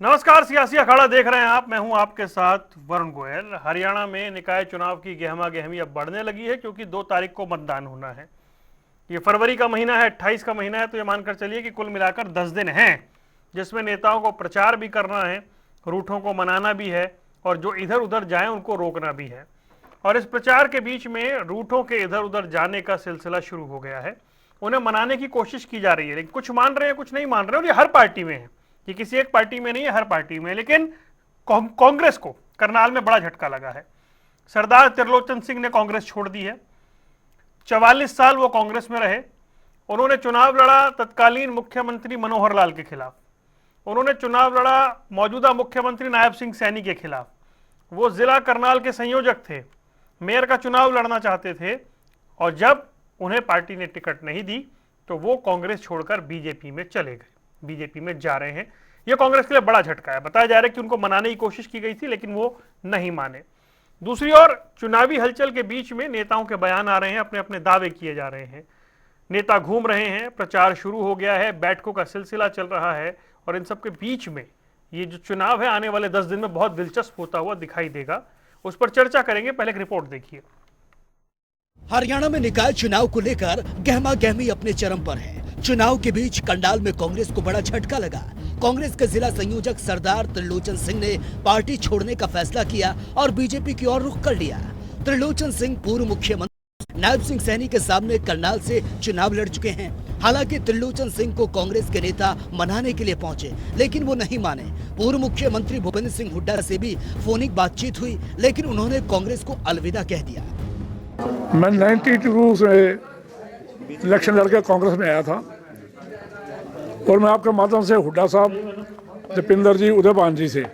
नमस्कार, सियासी अखाड़ा देख रहे हैं आप। मैं हूं आपके साथ वरुण गोयल। हरियाणा में निकाय चुनाव की गहमा गहमी अब बढ़ने लगी है क्योंकि 2 तारीख को मतदान होना है। ये फरवरी का महीना है, 28 का महीना है, तो ये मानकर चलिए कि कुल मिलाकर 10 दिन हैं जिसमें नेताओं को प्रचार भी करना है, रूठों को मनाना भी है और जो इधर उधर जाएं उनको रोकना भी है। और इस प्रचार के बीच में रूठों के इधर उधर जाने का सिलसिला शुरू हो गया है। उन्हें मनाने की कोशिश की जा रही है, लेकिन कुछ मान रहे हैं, कुछ नहीं मान रहे हैं। और ये हर पार्टी में है, ये किसी एक पार्टी में नहीं है, हर पार्टी में। लेकिन कांग्रेस को करनाल में बड़ा झटका लगा है। सरदार त्रिलोचन सिंह ने कांग्रेस छोड़ दी है। 44 साल वो कांग्रेस में रहे। उन्होंने चुनाव लड़ा तत्कालीन मुख्यमंत्री मनोहर लाल के खिलाफ, उन्होंने चुनाव लड़ा मौजूदा मुख्यमंत्री नायब सिंह सैनी के खिलाफ। वो जिला करनाल के संयोजक थे, मेयर का चुनाव लड़ना चाहते थे, और जब उन्हें पार्टी ने टिकट नहीं दी तो वो कांग्रेस छोड़कर बीजेपी में चले गए, बीजेपी में जा रहे हैं। यह कांग्रेस के लिए बड़ा झटका है। बताया जा रहा है कि उनको मनाने की कोशिश की गई थी लेकिन वो नहीं माने। दूसरी ओर चुनावी हलचल के बीच में नेताओं के बयान आ रहे हैं, अपने अपने दावे किए जा रहे हैं, नेता घूम रहे हैं, प्रचार शुरू हो गया है, बैठकों का सिलसिला चल रहा है। और इन सब के बीच में ये जो चुनाव है आने वाले 10 दिन में बहुत दिलचस्प होता हुआ दिखाई देगा। उस पर चर्चा करेंगे। पहले एक रिपोर्ट देखिए। हरियाणा में निकाय चुनाव को लेकर गहमा गहमी अपने चरम पर है। चुनाव के बीच करनाल में कांग्रेस को बड़ा झटका लगा। कांग्रेस के जिला संयोजक सरदार त्रिलोचन सिंह ने पार्टी छोड़ने का फैसला किया और बीजेपी की ओर रुख कर लिया। त्रिलोचन सिंह पूर्व मुख्यमंत्री नायब सिंह सैनी के सामने करनाल से चुनाव लड़ चुके हैं। हालांकि त्रिलोचन सिंह को कांग्रेस के नेता मनाने के लिए पहुंचे, लेकिन वो नहीं माने। पूर्व मुख्यमंत्री भूपेंद्र सिंह हुड्डा से भी फोनिक बातचीत हुई, लेकिन उन्होंने कांग्रेस को अलविदा कह दिया। मैं 92 से इलेक्शन लड़के कांग्रेस में आया था और मैं आपके माध्यम से हुड्डा साहब, दीपिंदर जी, उदयभान जी से,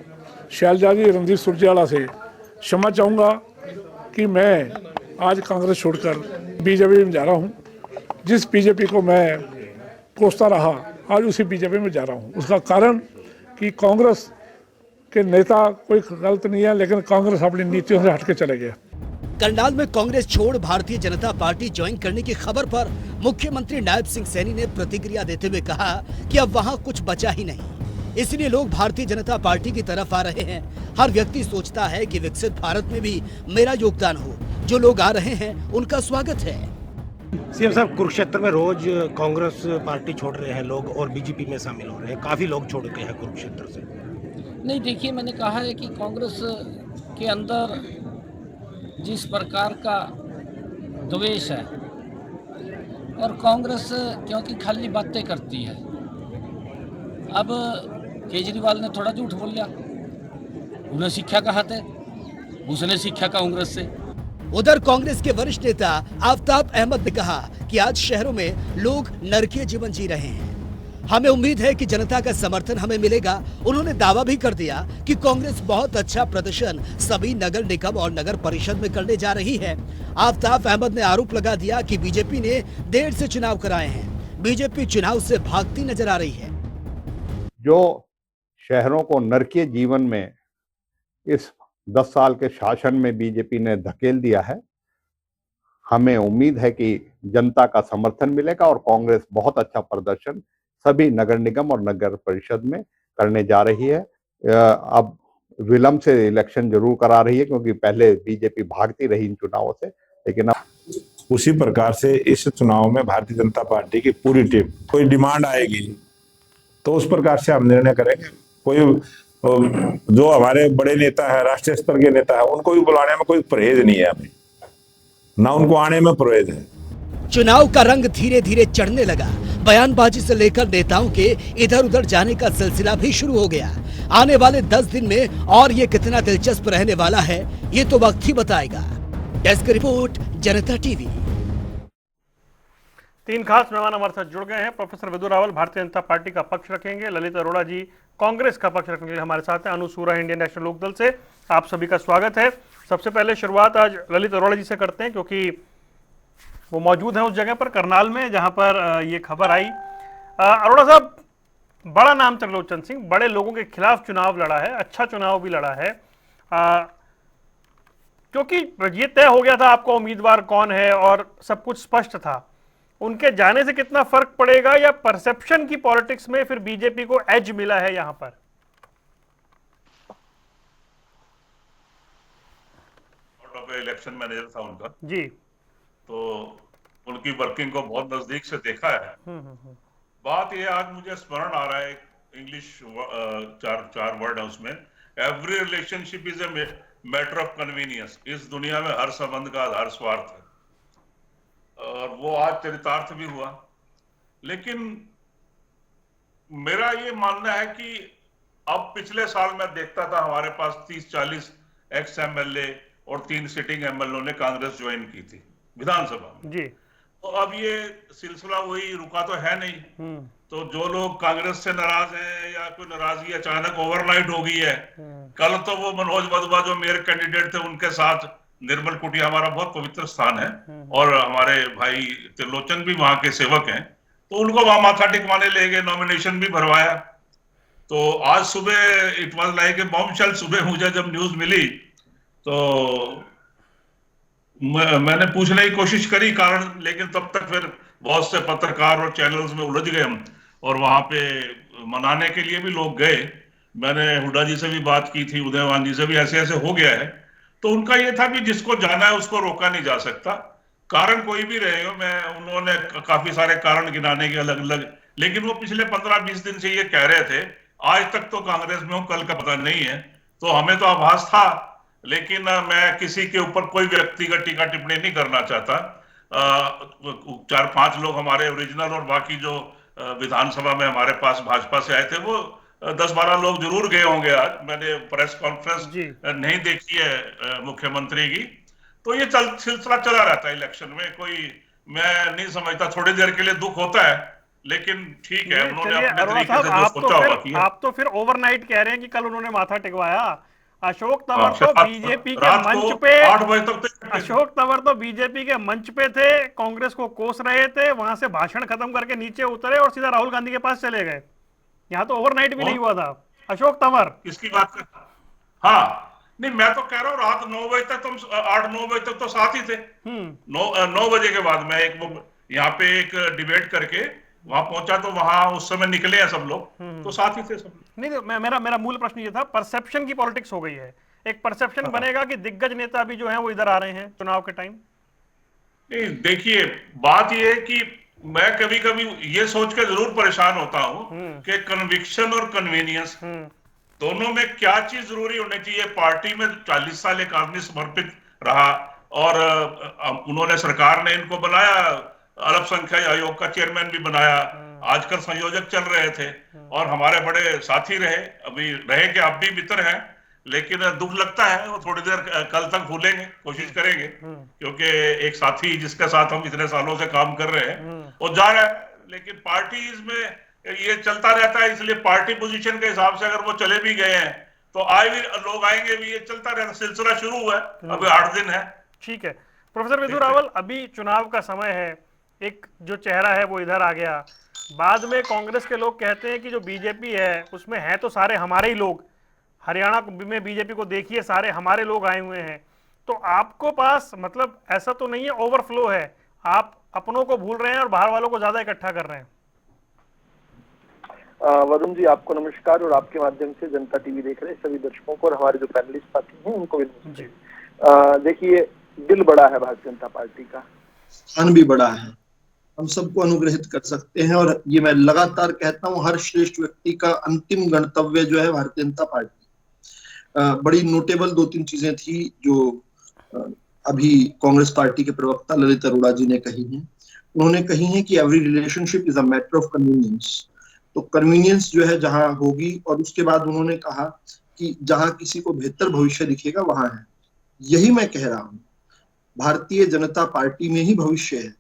शैलजा जी, रणदीप सुरजेवाला से क्षमा चाहूँगा कि मैं आज कांग्रेस छोड़कर बीजेपी में जा रहा हूँ। जिस बीजेपी को मैं कोसता रहा आज उसी बीजेपी में जा रहा हूँ। उसका कारण कि कांग्रेस के नेता कोई गलत नहीं है, लेकिन कांग्रेस अपनी नीतियों से हटके चले गए। करनाल में कांग्रेस छोड़ भारतीय जनता पार्टी ज्वाइन करने की खबर पर मुख्यमंत्री नायब सिंह सैनी ने प्रतिक्रिया देते हुए कहा कि अब वहां कुछ बचा ही नहीं, इसलिए लोग भारतीय जनता पार्टी की तरफ आ रहे हैं। हर व्यक्ति सोचता है कि विकसित भारत में भी मेरा योगदान हो। जो लोग आ रहे हैं उनका स्वागत है। सीएम साहब, कुरुक्षेत्र में रोज कांग्रेस पार्टी छोड़ रहे हैं लोग और बीजेपी में शामिल हो रहे हैं। काफी लोग छोड़ गए हैं कुरुक्षेत्र से। नहीं, देखिए, मैंने कहा है कि कांग्रेस के अंदर जिस प्रकार का द्वेष है, और कांग्रेस क्योंकि खाली बातें करती है। अब केजरीवाल ने थोड़ा झूठ बोल लिया, उन्हें शिक्षा कहा थे, उसने शिक्षा कांग्रेस से। उधर कांग्रेस के वरिष्ठ नेता आफ्ताब अहमद ने कहा कि आज शहरों में लोग नरकीय जीवन जी रहे हैं। हमें उम्मीद है कि जनता का समर्थन हमें मिलेगा। उन्होंने दावा भी कर दिया कि कांग्रेस बहुत अच्छा प्रदर्शन सभी नगर निगम और नगर परिषद में करने जा रही है। आफ्ताब अहमद ने आरोप लगा दिया कि बीजेपी ने देर से चुनाव कराए हैं, बीजेपी चुनाव से भागती नजर आ रही है। जो शहरों को नरकीय जीवन में इस 10 साल के शासन में बीजेपी ने धकेल दिया है, हमें उम्मीद है कि जनता का समर्थन मिलेगा और कांग्रेस बहुत अच्छा प्रदर्शन सभी नगर निगम और नगर परिषद में करने जा रही है। अब विलंब से इलेक्शन जरूर करा रही है क्योंकि पहले बीजेपी भागती रही इन चुनावों से, लेकिन अब उसी प्रकार से इस चुनाव में भारतीय जनता पार्टी की पूरी टीम, कोई डिमांड आएगी तो उस प्रकार से हम निर्णय करेंगे। कोई जो हमारे बड़े नेता है, राष्ट्रीय स्तर के नेता है, उनको भी बुलाने में कोई परहेज नहीं है, अभी ना उनको आने में परहेज है। चुनाव का रंग धीरे धीरे चढ़ने लगा। बयानबाजी से लेकर नेताओं के इधर उधर जाने का सिलसिला भी शुरू हो गया। आने वाले 10 दिन में और ये कितना दिलचस्प रहने वाला है, ये तो वक्त ही बताएगा। डेस्क रिपोर्ट, जनता टीवी। 3 खास मेहमान हमारे साथ जुड़ गए हैं। प्रोफेसर विदु रावल भारतीय जनता पार्टी का पक्ष रखेंगे, ललित अरोड़ा जी कांग्रेस का पक्ष रखने के लिए हमारे साथ हैं, अनु सूरा इंडियन नेशनल लोकदल से। आप सभी का स्वागत है। सबसे पहले शुरुआत आज ललित अरोड़ा जी से करते हैं क्योंकि वो मौजूद हैं उस जगह पर करनाल में जहां पर ये खबर आई। अरोड़ा साहब, बड़ा नाम त्रिलोचन सिंह, बड़े लोगों के खिलाफ चुनाव लड़ा है, अच्छा चुनाव भी लड़ा है, क्योंकि ये तय हो गया था आपका उम्मीदवार कौन है और सब कुछ स्पष्ट था। उनके जाने से कितना फर्क पड़ेगा या परसेप्शन की पॉलिटिक्स में फिर बीजेपी को एज मिला है यहां पर? पे इलेक्शन मैनेजर था उनका, जी। तो उनकी वर्किंग को बहुत नजदीक से देखा है। बात ये आज मुझे स्मरण आ रहा है, इंग्लिश चार वर्ड है उसमें, every relationship is a matter of convenience. इस दुनिया में हर संबंध का आधार स्वार्थ है, और वो आज चरितार्थ भी हुआ। लेकिन मेरा ये मानना है कि अब पिछले साल मैं देखता था हमारे पास 30-40 एक्स एमएलए और 3 सिटिंग एमएलए ने कांग्रेस ज्वाइन की थी विधानसभा में जी। तो अब ये सिलसिला वही रुका तो है नहीं। तो जो लोग कांग्रेस से नाराज हैं या कोई नाराजगी अचानक ओवरनाइट हो गई है, कल तो वो मनोज वधवा जो मेयर कैंडिडेट थे उनके साथ निर्मल कुटिया, हमारा बहुत पवित्र स्थान है, और हमारे भाई त्रिलोचन भी वहां के सेवक हैं, तो उनको वहां माथा टिकवाने ले गए, नॉमिनेशन भी भरवाया। तो आज सुबह it was like a bombshell. सुबह मुझे जब न्यूज मिली तो मैंने पूछने की कोशिश करी कारण, लेकिन तब तक फिर बहुत से पत्रकार और चैनल्स में उलझ गए हम, और वहां पे मनाने के लिए भी लोग गए। मैंने हुड्डा जी से भी बात की थी, उदयवान जी से भी, ऐसे ऐसे हो गया है। तो उनका ये था कि जिसको जाना है उसको रोका नहीं जा सकता, कारण कोई भी रहे हो। उन्होंने काफी सारे कारण गिनाने के अलग अलग, लेकिन वो पिछले 15-20 दिन से ये कह रहे थे, आज तक तो कांग्रेस में हूं, कल का पता नहीं है। तो हमें तो आभास था, लेकिन मैं किसी के ऊपर कोई व्यक्तिगत टीका टिप्पणी नहीं करना चाहता। 4-5 लोग हमारे ओरिजिनल और बाकी जो विधानसभा में हमारे पास भाजपा से आए थे वो 10-12 लोग जरूर गए होंगे। आज मैंने प्रेस कॉन्फ्रेंस नहीं देखी है मुख्यमंत्री की। तो ये सिलसिला चला रहता है इलेक्शन में। कोई मैं नहीं समझता, थोड़ी देर के लिए दुख होता है, लेकिन ठीक है, उन्होंने अपने तरीके से जो सोचा होगा किया। आप तो फिर ओवरनाइट कह रहे हैं कि कल उन्होंने माथा टिकवाया। अशोक तंवर तो बीजेपी के मंच पे 8 बजे तक अशोक तंवर तो बीजेपी के मंच पे थे, कांग्रेस को कोस रहे थे, वहां से भाषण खत्म करके नीचे उतरे और सीधा राहुल गांधी के पास चले गए। यहाँ तो ओवरनाइट भी नहीं हुआ था। अशोक तंवर किसकी बात कर? हाँ नहीं, मैं तो कह रहा हूँ रात 9 बजे तक तुम 8-9 बजे तक तो साथ ही थे। 9 बजे के बाद मैं यहाँ पे एक डिबेट करके वहां पहुंचा, तो वहां उस समय निकले हैं सब लोग, तो साथ ही थे सब। नहीं तो मेरा मूल प्रश्न ये था, परसेप्शन की पॉलिटिक्स हो गई है, एक परसेप्शन बनेगा कि दिग्गज नेता भी जो हैं वो इधर आ रहे हैं चुनाव के टाइम। नहीं देखिए, बात ये है कि मैं कभी कभी ये सोच के जरूर परेशान होता हूं कि कन्विक्शन और कन्वीनियंस दोनों में क्या चीज जरूरी होनी चाहिए। पार्टी में 40 साल एक आदमी समर्पित रहा, और उन्होंने, सरकार ने इनको बनाया, अल्पसंख्यक आयोग का चेयरमैन भी बनाया, आजकल संयोजक चल रहे थे, और हमारे बड़े साथी रहे, अभी रहे कि अब भी मित्र हैं। लेकिन दुख लगता है, वो थोड़ी देर कल तक भूलेंगे, कोशिश करेंगे, क्योंकि एक साथी जिसके साथ हम इतने सालों से काम कर रहे हैं वो जा रहा है। लेकिन पार्टीज में ये चलता रहता है, इसलिए पार्टी पोजीशन के हिसाब से अगर वो चले भी गए हैं तो आए भी लोग आएंगे भी, ये चलता रहता, सिलसिला शुरू हुआ है, अभी 8 दिन है। ठीक है प्रोफेसर विदु रावल, अभी चुनाव का समय है, एक जो चेहरा है वो इधर आ गया, बाद में कांग्रेस के लोग कहते हैं कि जो बीजेपी है उसमें है तो सारे हमारे ही लोग, हरियाणा में बीजेपी को देखिए सारे हमारे लोग आए हुए हैं। तो आपको पास मतलब ऐसा तो नहीं है ओवरफ्लो है, आप अपनों को भूल रहे हैं और बाहर वालों को ज्यादा इकट्ठा कर रहे हैं? वरुण जी, आपको नमस्कार, और आपके माध्यम से जनता टीवी देख रहे सभी दर्शकों को और हमारे जो पैनलिस्ट साथी हैं उनको भी नमस्कार। देखिए, दिल बड़ा है भारतीय जनता पार्टी का, स्थान भी बड़ा है, हम सबको अनुग्रहित कर सकते हैं, और ये मैं लगातार कहता हूँ, हर श्रेष्ठ व्यक्ति का अंतिम गंतव्य जो है भारतीय जनता पार्टी। बड़ी नोटेबल 2-3 चीजें थी जो अभी कांग्रेस पार्टी के प्रवक्ता ललित अरोड़ा जी ने कही हैं। उन्होंने कही है कि every relationship is a matter of convenience. तो कन्वीनियंस जो है जहां होगी, और उसके बाद उन्होंने कहा कि जहां किसी को बेहतर भविष्य दिखेगा वहां है। यही मैं कह रहा हूं, भारतीय जनता पार्टी में ही भविष्य है।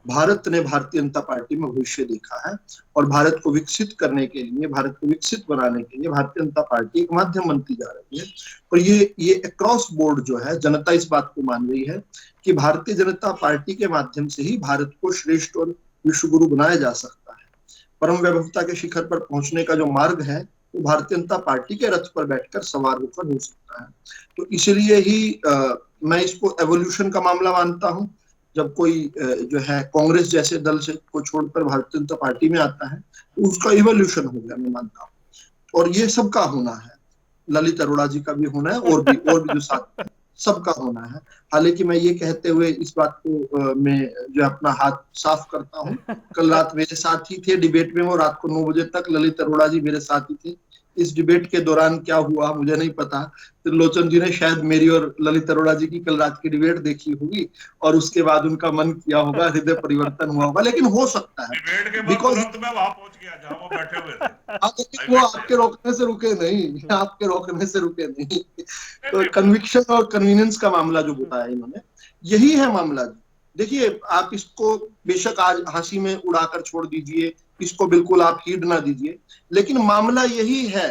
भारत ने भारतीय जनता पार्टी में भविष्य देखा है, और भारत को विकसित करने के लिए, भारत को विकसित बनाने के लिए भारतीय जनता पार्टी एक माध्यम बनती जा रही है। और ये अक्रॉस बोर्ड जो है, जनता इस बात को मान रही है कि भारतीय जनता पार्टी के माध्यम से ही भारत को श्रेष्ठ और विश्वगुरु बनाया जा सकता है। परम वैभवता के शिखर पर पहुंचने का जो मार्ग है वो भारतीय जनता पार्टी के रथ पर बैठकर सवार होकर हो सकता है। तो इसलिए ही मैं इसको एवोल्यूशन का मामला मानता हूं। जब कोई जो है कांग्रेस जैसे दल से को छोड़कर भारतीय जनता पार्टी में आता है तो उसका इवोल्यूशन हो गया, मैं मानता हूँ। और ये सबका होना है, ललित अरोड़ा जी का भी होना है, और भी जो साथ। सबका होना है। हालांकि मैं ये कहते हुए इस बात को मैं जो अपना हाथ साफ करता हूँ, कल रात मेरे साथ ही थे डिबेट में, वो रात को 9 बजे तक ललित अरोड़ा जी मेरे साथ ही थे। इस डिबेट के दौरान क्या हुआ मुझे नहीं पता, त्रिलोचन जी ने शायद मेरी और ललित अरोड़ा जी की कल रात की डिबेट देखी होगी और उसके बाद उनका मन किया होगा, हृदय परिवर्तन हुआ होगा, लेकिन हो सकता है डिबेट के बाद बिकॉज तुरंत मैं वहां पहुंच गया जहां वो बैठे हुए थे। वो आपके रोकने से रुके नहीं, आपके रोकने से रुके नहीं। तो कन्विक्शन और कन्वीनियंस का मामला जो बताया इन्होंने, यही है मामला जी। देखिए, आप इसको बेशक आज हंसी में उड़ाकर छोड़ दीजिए, इसको बिल्कुल आप हीड ना दीजिए, लेकिन मामला यही है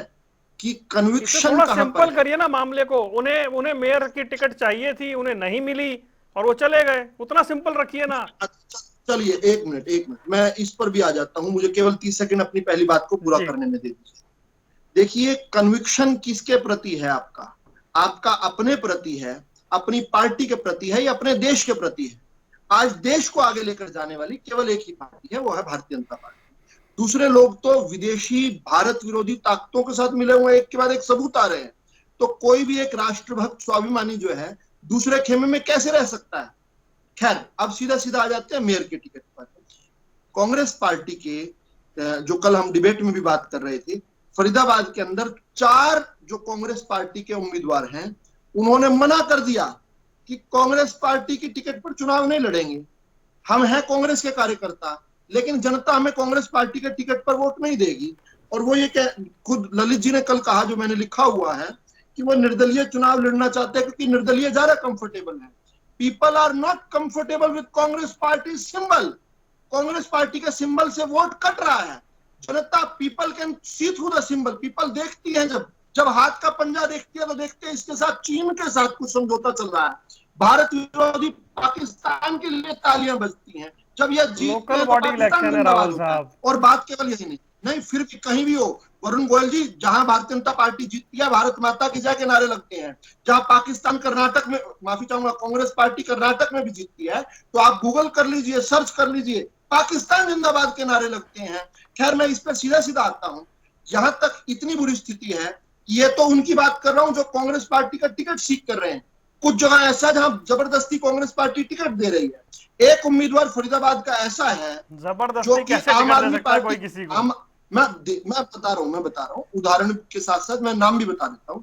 कि इसे कन्विक्शन थोड़ा कहां सिंपल पर है। करिए ना मामले को। उन्हें मेयर की टिकट चाहिए थी, उन्हें नहीं मिली और वो चले गए। उतना सिंपल रखिए ना। चलिए एक मिनट मैं इस पर भी आ जाता हूं, मुझे केवल 30 सेकंड अपनी पहली बात को पूरा जी। करने में दे दीजिए। देखिए, कन्विक्शन किसके प्रति है आपका? आपका अपने प्रति है, अपनी पार्टी के प्रति है या अपने देश के प्रति है? आज देश को आगे लेकर जाने वाली केवल एक ही पार्टी है, वो है भारतीय जनता पार्टी। दूसरे लोग तो विदेशी भारत विरोधी ताकतों के साथ मिले हुए एक के बाद एक सबूत आ रहे हैं। तो कोई भी एक राष्ट्रभक्त स्वाभिमानी जो है दूसरे खेमे में कैसे रह सकता है? खैर, अब सीधा सीधा आ जाते हैं मेयर के टिकट पर। कांग्रेस पार्टी के जो कल हम डिबेट में भी बात कर रहे थे, फरीदाबाद के अंदर 4 जो कांग्रेस पार्टी के उम्मीदवार हैं, उन्होंने मना कर दिया कि कांग्रेस पार्टी की टिकट पर चुनाव नहीं लड़ेंगे। हम हैं कांग्रेस के कार्यकर्ता, लेकिन जनता हमें कांग्रेस पार्टी के टिकट पर वोट नहीं देगी। और वो ये खुद ललित जी ने कल कहा, जो मैंने लिखा हुआ है, कि वो निर्दलीय चुनाव लड़ना चाहते हैं क्योंकि निर्दलीय ज्यादा कंफर्टेबल है। People are not comfortable with Congress party symbol. Congress party के सिंबल से वोट कट रहा है। जनता, people can see through the symbol. People देखती है, जब हाथ का पंजा देखती है तो देखते हैं इसके साथ चीन के साथ कुछ समझौता चल रहा है। भारत विरोधी पाकिस्तान के लिए तालियां बजती हैं। जब यह जीत लोकल बॉडी इलेक्शन है रावल साहब। और बात केवल यही नहीं, फिर भी कहीं भी हो वरुण गोयल जी, जहां भारतीय जनता पार्टी जीतती है, भारत माता की जय के नारे लगते हैं। जहां पाकिस्तान कर्नाटक में, माफी चाहूंगा, कांग्रेस पार्टी कर्नाटक में भी जीतती है, तो आप गूगल कर लीजिए, सर्च कर लीजिए, पाकिस्तान जिंदाबाद के नारे लगते हैं। खैर, मैं इस पर सीधा सीधा आता हूं। यहां तक इतनी बुरी स्थिति है, ये तो उनकी बात कर रहा हूं जो कांग्रेस पार्टी का टिकट सीख कर रहे हैं। कुछ जगह ऐसा जहां जबरदस्ती कांग्रेस पार्टी टिकट दे रही है। एक उम्मीदवार फरीदाबाद का ऐसा है जबरदस्ती कैसे आम टिकट दे आदमी सकता है पार्टी कोई किसी को? मैं बता रहा हूं उदाहरण के साथ साथ मैं नाम भी बता देता हूं।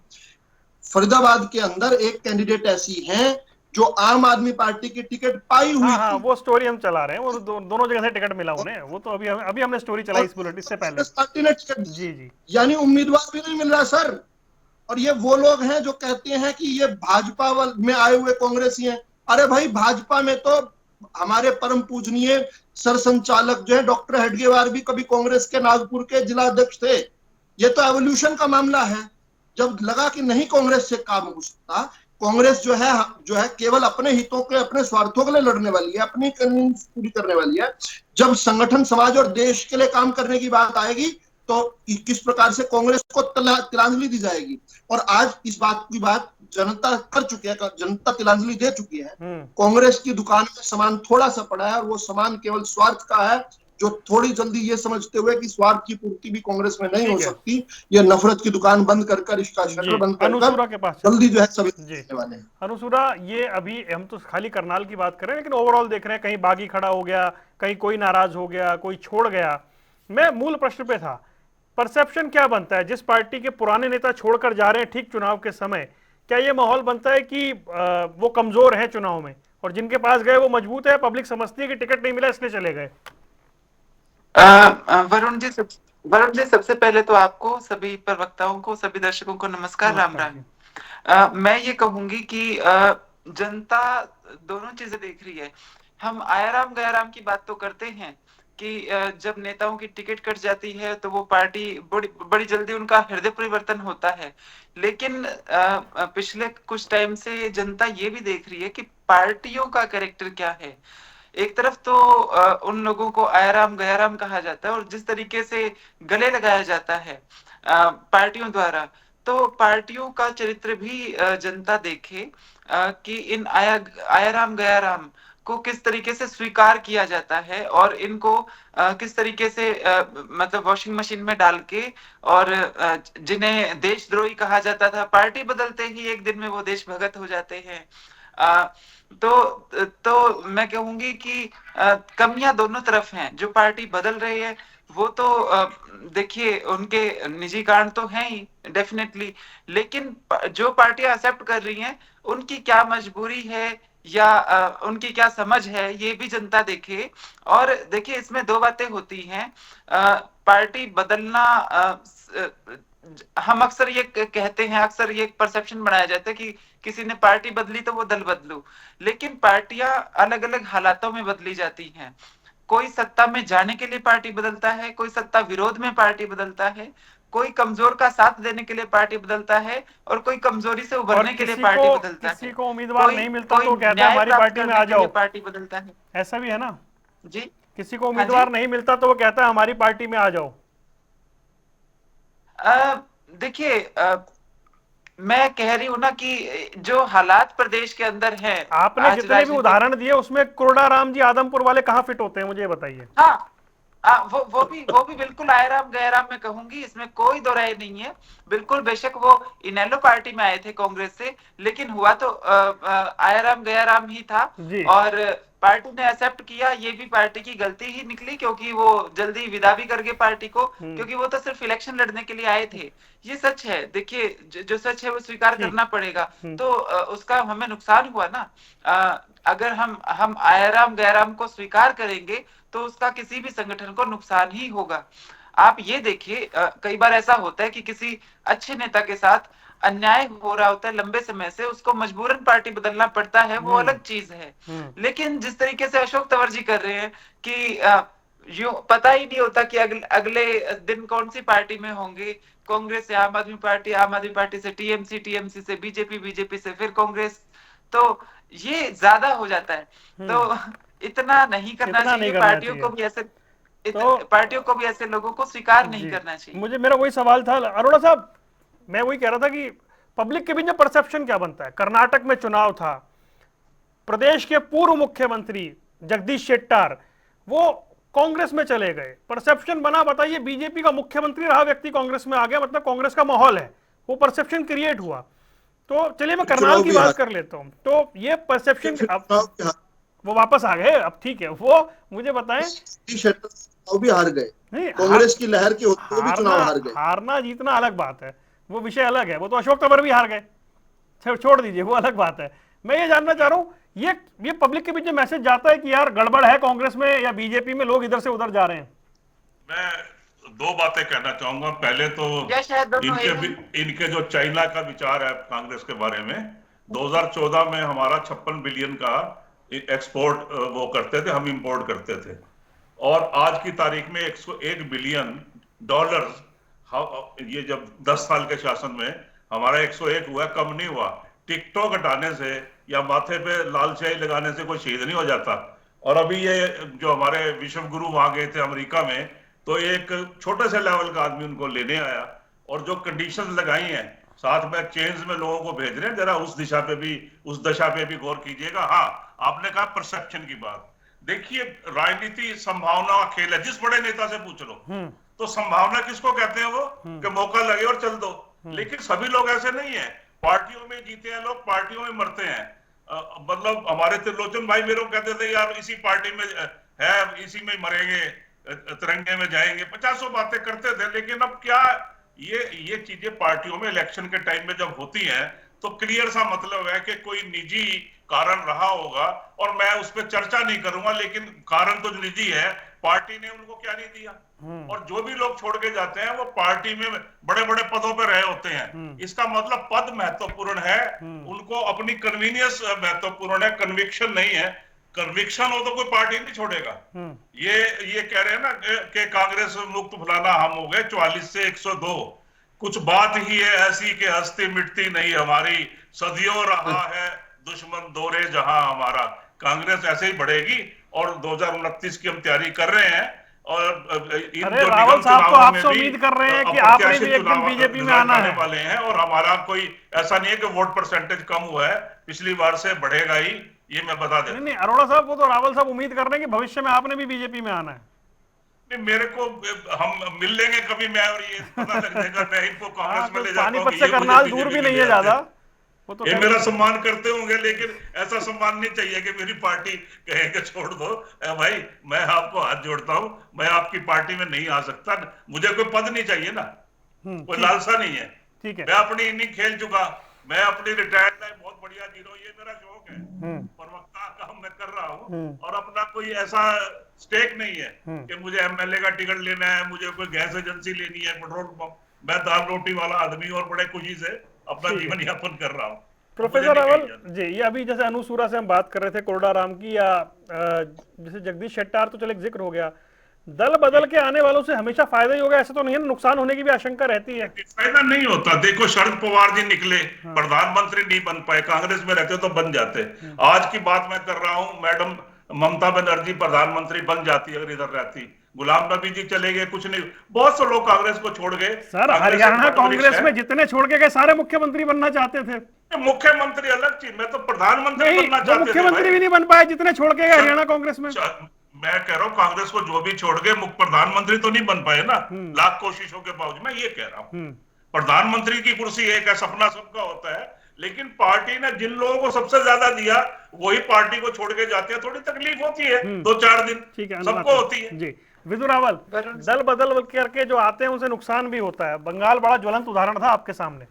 फरीदाबाद के अंदर एक कैंडिडेट ऐसी है जो आम आदमी पार्टी की टिकट पाई हुई हाँ, थी। वो स्टोरी हम चला रहे हैं। वो दोनों जगह से टिकट मिला उन्हें। वो तो अभी हमने स्टोरी चलाई इस बुलेटिन से पहले। पार्टी ने टिकट, जी। यानी उम्मीदवार भी नहीं मिल रहा सर। और ये वो लोग हैं जो कहते हैं कि ये भाजपा में आए हुए कांग्रेसी हैं। अरे भाई, भाजपा में तो हमारे परम पूजनीय सरसंचालक जो है डॉक्टर हेडगेवार भी कभी कांग्रेस के नागपुर के जिला अध्यक्ष थे। ये तो एवोल्यूशन का मामला है। जब लगा कि नहीं कांग्रेस से काम हो सकता, कांग्रेस जो है केवल अपने हितों के, अपने स्वार्थों के लिए लड़ने वाली है, अपनी कन्वीनियंस पूरी करने वाली है। जब संगठन, समाज और देश के लिए काम करने की बात आएगी तो किस प्रकार से कांग्रेस को तिलांजलि दी जाएगी। और आज इस बात की बात जनता कर चुकी है, जनता तिलांजलि दे चुकी है। कांग्रेस की दुकान में सामान थोड़ा सा पड़ा है और वो सामान केवल स्वार्थ का है, जो थोड़ी जल्दी ये समझते हुए कि स्वार्थ की पूर्ति भी कांग्रेस में नहीं हो सकती, ये नफरत की दुकान बंद कर इसका शटर बंद कर जल्दी जो है सभी वाले हैं। अनुसूरा, ये अभी हम तो खाली करनाल की बात कर रहे हैं, लेकिन ओवरऑल देख रहे हैं कहीं बागी खड़ा हो गया, कहीं कोई नाराज हो गया, कोई छोड़ गया। मैं मूल प्रश्न पे था, परसेप्शन क्या बनता है? जिस पार्टी के पुराने नेता छोड़कर जा रहे हैं ठीक चुनाव के समय, क्या ये माहौल बनता है कि वो कमजोर है चुनाव में, और जिनके पास गए वो मजबूत है? पब्लिक समझती है कि टिकट नहीं मिला इसलिए चले गए। वरुण जी, सबसे पहले तो आपको, सभी प्रवक्ताओं को, सभी दर्शकों को नमस्कार, राम राम। मैं ये कहूंगी कि जनता दोनों चीजें देख रही है। हम आयाराम गयाराम की बात तो करते हैं कि जब नेताओं की टिकट कट जाती है तो वो पार्टी बड़ी जल्दी उनका हृदय परिवर्तन होता है। लेकिन पिछले कुछ टाइम से जनता ये भी देख रही है कि पार्टियों का कैरेक्टर क्या है। एक तरफ तो उन लोगों को आयाराम गयाराम कहा जाता है और जिस तरीके से गले लगाया जाता है पार्टियों द्वारा, तो पार्टियों का चरित्र भी जनता देखे कि इन आयाराम गयाराम को किस तरीके से स्वीकार किया जाता है और इनको किस तरीके से मतलब वॉशिंग मशीन में डाल के और जिन्हें देशद्रोही कहा जाता था, पार्टी बदलते ही एक दिन में वो देशभगत हो जाते हैं। तो मैं कहूंगी कि कमियां दोनों तरफ हैं। जो पार्टी बदल रही है वो तो देखिए उनके निजी कारण तो हैं ही डेफिनेटली, लेकिन जो पार्टियां एक्सेप्ट कर रही हैं उनकी क्या मजबूरी है या उनकी क्या समझ है, ये भी जनता देखे। और देखिए इसमें दो बातें होती हैं। पार्टी बदलना, हम अक्सर ये कहते हैं, अक्सर ये परसेप्शन बनाया जाता है कि किसी ने पार्टी बदली तो वो दल बदलू, लेकिन पार्टियां अलग अलग हालातों में बदली जाती हैं। कोई सत्ता में जाने के लिए पार्टी बदलता है, कोई सत्ता विरोध में पार्टी बदलता है, कोई कमजोर का साथ देने के लिए पार्टी बदलता है और कोई कमजोरी से उभरने के लिए पार्टी बदलता है। किसी को उम्मीदवार नहीं मिलता तो कहता है हमारी पार्टी में आ जाओ, पार्टी बदलता है। ऐसा भी है ना जी। किसी को उम्मीदवार नहीं मिलता तो वो कहता है हमारी पार्टी में आ जाओ। देखिए मैं कह रही हूँ ना कि जो हालात प्रदेश के अंदर हैं, आपने जितने भी उदाहरण दिए उसमें कोरडाराम जी आदमपुर वाले कहाँ फिट होते हैं, मुझे बताइए। हाँ, वो भी बिल्कुल आयराम गैराम में कहूंगी, इसमें कोई दो राय नहीं है। बिल्कुल, बेशक वो इनेलो पार्टी में आए थे कांग्रेस से, लेकिन हुआ तो आयराम गैराम ही था और पार्टी ने एक्सेप्ट किया। ये भी पार्टी की गलती ही निकली क्योंकि वो जल्दी विदा भी कर गए पार्टी को, क्योंकि वो तो सिर्फ इलेक्शन लड़ने के लिए आए थे। ये सच है, देखिए जो सच है वो स्वीकार करना पड़ेगा। तो उसका हमें नुकसान हुआ ना। अगर हम आयराम गैराम को स्वीकार करेंगे तो उसका किसी भी संगठन को नुकसान ही होगा। आप ये देखिए, कई बार ऐसा होता है कि किसी अच्छे नेता के साथ अन्याय हो रहा होता है लंबे समय से, उसको मजबूरन पार्टी बदलना पड़ता है, वो अलग चीज है। लेकिन जिस तरीके से अशोक तंवर जी कर रहे हैं कि यूं पता ही नहीं होता कि अगले दिन कौन सी पार्टी में होंगे, कांग्रेस से आम आदमी पार्टी से टीएमसी से बीजेपी से फिर कांग्रेस, तो ये ज्यादा हो जाता है। तो इतना नहीं करना चाहिए, पार्टियों को भी ऐसे लोगों को स्वीकार नहीं करना चाहिए। मुझे मेरा वही सवाल था अरोड़ा साहब, मैं वही कह रहा था कि पब्लिक के बीच में परसेप्शन क्या बनता है। कर्नाटक में चुनाव था, प्रदेश के पूर्व मुख्यमंत्री जगदीश शेट्टार वो कांग्रेस में चले गए, परसेप्शन बना। बताइए, बीजेपी का मुख्यमंत्री रहा व्यक्ति कांग्रेस में आ गया, मतलब कांग्रेस का माहौल है, वो परसेप्शन क्रिएट हुआ। तो चलिए मैं करनाल की बात कर लेता हूं। तो ये परसेप्शन वो वापस आ गए, अब ठीक है। वो मुझे बताएं, वो भी हार गए, कांग्रेस की लहर के होते हुए भी चुनाव हार गए। हारना जीतना अलग बात है, वो विषय अलग है। वो तो अशोक तंवर भी हार गए, छोड़ दीजिए, वो अलग बात है। मैं ये जानना चाह रहा हूं, ये पब्लिक के बीच में मैसेज जाता है कि यार गड़बड़ है कांग्रेस में या बीजेपी में, लोग इधर से उधर जा रहे हैं। मैं दो बातें कहना चाहूंगा। पहले तो इनके जो चाइना का विचार है कांग्रेस के बारे में, 2014 में हमारा 56 बिलियन का एक्सपोर्ट वो करते थे, हम इंपोर्ट करते थे, और आज की तारीख में 101 बिलियन डॉलर, ये जब 10 साल के शासन में हमारा 101 हुआ, कम नहीं हुआ। टिकटॉक हटाने से या माथे पे लाल स्याही लगाने से कोई शहीद नहीं हो जाता। और अभी ये जो हमारे विश्व गुरु वहां गए थे अमेरिका में, तो एक छोटे से लेवल का आदमी उनको लेने आया और जो कंडीशंस लगाई हैं, साथ में चेंज में लोगों को भेज रहे हैं, जरा उस दशा पे भी गौर कीजिएगा। हाँ, आपने कहा परसेप्शन की बात, देखिए राजनीति संभावना का खेल है। जिस बड़े नेता से पूछ लो तो संभावना किसको कहते हैं, वो कि मौका लगे और चल दो। लेकिन सभी लोग ऐसे नहीं है, पार्टियों में जीते हैं लोग, पार्टियों में मरते हैं। मतलब हमारे त्रिलोचन भाई मेरे को कहते थे यार इसी पार्टी में है, इसी में मरेंगे, तिरंगे में जाएंगे, 50 बातें करते थे। लेकिन अब क्या ये चीजें पार्टियों में इलेक्शन के टाइम में जब होती हैं तो क्लियर सा मतलब है कि कोई निजी कारण रहा होगा, और मैं उस पर चर्चा नहीं करूंगा, लेकिन कारण तो निजी है, पार्टी ने उनको क्या नहीं दिया। और जो भी लोग छोड़ के जाते हैं वो पार्टी में बड़े बड़े पदों पर रहे होते हैं। इसका मतलब पद महत्वपूर्ण है, उनको अपनी कन्वीनियंस महत्वपूर्ण है, कन्विक्शन नहीं है। कन्विक्शन हो तो कोई पार्टी नहीं छोड़ेगा। ये कह रहे हैं ना कि कांग्रेस मुक्त फलाना हम हो गए 44 से 102, कुछ बात ही है ऐसी कि हस्ती मिटती नहीं हमारी, सदियों रहा है दुश्मन दौरे जहां हमारा। कांग्रेस ऐसे ही बढ़ेगी और 2029 की हम तैयारी कर रहे हैं। और रावल साहब तो आपसे उम्मीद कर रहे हैं कि आपने भी एक दिन बीजेपी में आना है वाले हैं, और हमारा कोई ऐसा नहीं है कि वोट परसेंटेज कम हुआ है, पिछली बार से बढ़ेगा ही। ये मैं बता देता हूं। नहीं अरोड़ा साहब, वो तो रावल साहब उम्मीद कर रहे हैं कि भविष्य में आपने भी बीजेपी में आना है। नहीं, मेरे को हम मिल लेंगे कभी, मैं और ये पता लग जाएगा, मैं इनको कांग्रेस में ले जाता हूं। पानीपत से करनाल दूर भी नहीं है ज्यादा, वो तो ये मेरा सम्मान करते होंगे, लेकिन ऐसा सम्मान नहीं चाहिए कि मेरी पार्टी कहे कि छोड़ दो। भाई मैं आपको हाथ जोड़ता हूं, मैं आपकी पार्टी में नहीं आ सकता, मुझे कोई पद नहीं चाहिए ना, कोई लालसा नहीं है। ठीक है, मैं अपनी इनिंग खेल चुका, मैं अपनी रिटायर्ड लाइफ बहुत बढ़िया जी रहा हूं, ये मेरा शौक है, प्रवक्ता काम मैं कर रहा हूं, और अपना कोई ऐसा स्टेक नहीं है कि मुझे एमएलए का टिकट लेना है, मुझे कोई गैस एजेंसी लेनी है, पेट्रोल पंप। मैं दाल रोटी वाला आदमी और बड़े खुशी से अपना जीवन यापन कर रहा हूँ। प्रोफेसर रावल जी, ये अभी जैसे अनुसूरा से हम बात कर रहे थे, कोरडाराम की, या जैसे जगदीश शेट्टार तो चलो एक जिक्र हो गया, दल बदल के आने वालों से हमेशा फायदा ही होगा ऐसा तो नहीं है, नुकसान होने की भी आशंका रहती है। फायदा नहीं होता। देखो शरद पवार जी निकले, प्रधानमंत्री नहीं बन पाए, कांग्रेस में रहते तो बन जाते। आज की बात मैं कर रहा हूँ, मैडम ममता बनर्जी प्रधानमंत्री बन जाती अगर इधर रहती, गुलाम नबी जी चले गए, कुछ नहीं, बहुत से लोग कांग्रेस को छोड़ गए। सर हरियाणा कांग्रेस में जितने छोड़ के गए सारे मुख्यमंत्री बनना चाहते थे। मुख्यमंत्री अलग चीज, मैं तो प्रधानमंत्री बनना चाहते थे। मुख्यमंत्री भी नहीं बन पाए जितने छोड़ के गए हरियाणा कांग्रेस में। मैं कह रहा हूँ कांग्रेस को जो भी छोड़ गए, प्रधानमंत्री तो नहीं बन पाए ना, लाख कोशिशों के बावजूद। मैं ये कह रहा हूँ प्रधानमंत्री की कुर्सी एक है, सपना सबका होता है, लेकिन पार्टी ने जिन लोगों को सबसे ज्यादा दिया वही पार्टी को छोड़ के जाते हैं, थोड़ी तकलीफ होती है 2-4 दिन, सबको होती है जी। विदु रावल, दल बदल करके जो आते हैं उनसे नुकसान भी होता है। बंगाल बड़ा ज्वलंत उदाहरण था आपके सामने।